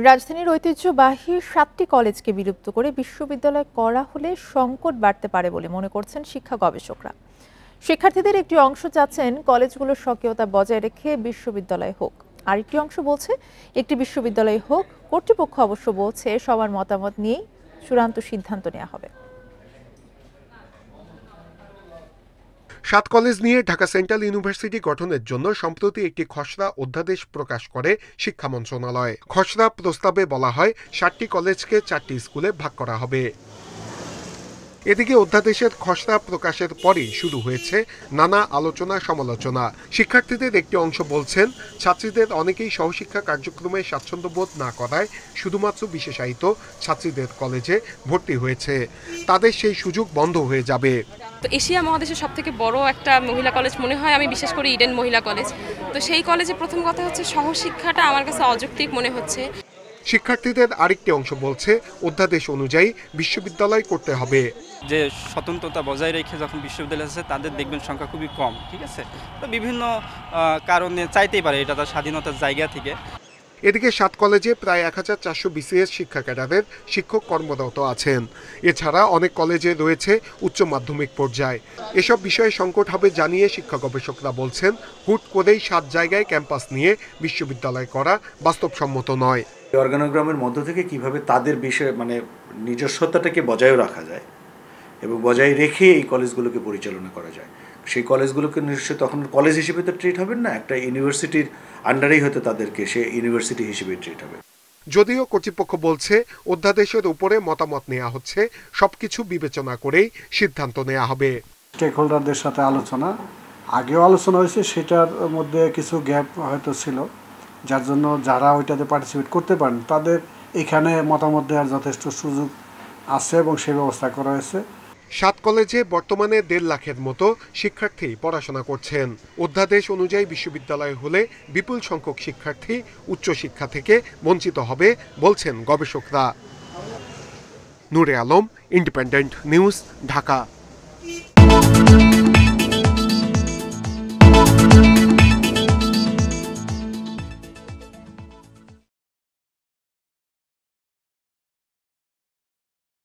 রাজধানীর ঐতিহ্যবাহী ৭টি কলেজকে বিলুপ্ত করে বিশ্ববিদ্যালয় করা হলে সংকট বাড়তে পারে বলে মনে করছেন শিক্ষা গবেষকরা। শিক্ষার্থীদের একটি অংশ চাচ্ছেন কলেজগুলোর স্বকীয়তা বজায় রেখে বিশ্ববিদ্যালয় হোক, আরেকটি অংশ বলছে একটি বিশ্ববিদ্যালয় হোক। কর্তৃপক্ষ অবশ্য বলছে সবার মতামত নিয়েই চূড়ান্ত সিদ্ধান্ত নেওয়া হবে। ৭ কলেজ নিয়ে ঢাকা সেন্ট্রাল ইউনিভার্সিটি গঠনের জন্য সম্প্রতি একটি খসড়া অধ্যাদেশ প্রকাশ করে শিক্ষা মন্ত্রণালয়। খসড়া প্রস্তাবে বলা হয় ৭টি কলেজকে ৪টি স্কুলে ভাগ করা হবে। এদিকে অধ্যাদেশের খসড়া প্রকাশের পরই শুরু হয়েছে নানা আলোচনা সমালোচনা। শিক্ষার্থীদের একটি অংশ বলছেন ছাত্রীদের অনেকেই সহশিক্ষা কার্যক্রমে স্বাচ্ছন্দ্য বোধ না করায় শুধুমাত্র বিশেষায়িত ছাত্রীদের কলেজে ভর্তি হয়েছে, তাদের সেই সুযোগ বন্ধ হয়ে যাবে। তো এশিয়া মহাদেশের সবথেকে বড় একটা মহিলা কলেজ মনে হয়, আমি বিশেষ করে ইডেন মহিলা কলেজ। তো সেই কলেজে প্রথম কথা হচ্ছে সহশিক্ষাটা আমার কাছে অযৌক্তিক মনে হচ্ছে। শিক্ষার্থীদের আরেকটি অংশ বলছে অধ্যাদেশ অনুযায়ী বিশ্ববিদ্যালয় করতে হবে। যে স্বতন্ত্রতা বজায় রেখে যখন বিশ্ববিদ্যালয় আছে তাদের দেখবেন সংখ্যা খুবই কম, ঠিক আছে। তো বিভিন্ন কারণে চাইতেই পারে, এটা তার স্বাধীনতার জায়গা থেকে। এদিকে ৭ কলেজে প্রায় ১,৪০০ বিসিএস শিক্ষা ক্যাডারের শিক্ষক কর্মরত আছেন। এছাড়া অনেক কলেজে রয়েছে উচ্চ মাধ্যমিক পর্যায়। এসব বিষয়ে সংকট হবে জানিয়ে শিক্ষা গবেষকরা বলছেন হুট করেই ৭ জায়গায় ক্যাম্পাস নিয়ে বিশ্ববিদ্যালয় করা বাস্তবসম্মত নয়। অর্গানোগ্রামের মধ্য থেকে কিভাবে তাদের বিষয়ে নিজস্বতাটাকে বজায় রাখা যায় এবং বজায় রেখে এই কলেজগুলোকে পরিচালনা করা যায়, সেই কলেজগুলোকে নিশ্চয়ই তখন কলেজ হিসেবে তো ট্রিট হবেন না, একটা ইউনিভার্সিটির আন্ডারেই হয়তো তাদেরকে সে ইউনিভার্সিটি হিসেবে ট্রিট হবে। যদিও কর্তৃপক্ষ বলছে অধ্যাদেশের উপরে মতামত নেওয়া হচ্ছে, সবকিছু বিবেচনা করেই সিদ্ধান্ত নেওয়া হবে। স্টেক হোল্ডারদের সাথে আলোচনা আগেও আলোচনা হয়েছে, সেটার মধ্যে কিছু গ্যাপ হয়তো ছিল, যার জন্য যারা ওইটাতে পার্টিসিপেট করতে পারেন তাদের এখানে মতামত দেওয়ার যথেষ্ট সুযোগ আছে এবং সে ব্যবস্থা করা হয়েছে। ৭ কলেজে বর্তমানে ১.৫ লাখের মতো শিক্ষার্থী পড়াশোনা করছেন। অধ্যাদেশ অনুযায়ী বিশ্ববিদ্যালয় হলে বিপুল সংখ্যক শিক্ষার্থী উচ্চশিক্ষা থেকে বঞ্চিত হবে বলছেন গবেষকরা। নূরে আলম, ইন্ডিপেন্ডেন্ট নিউজ, ঢাকা।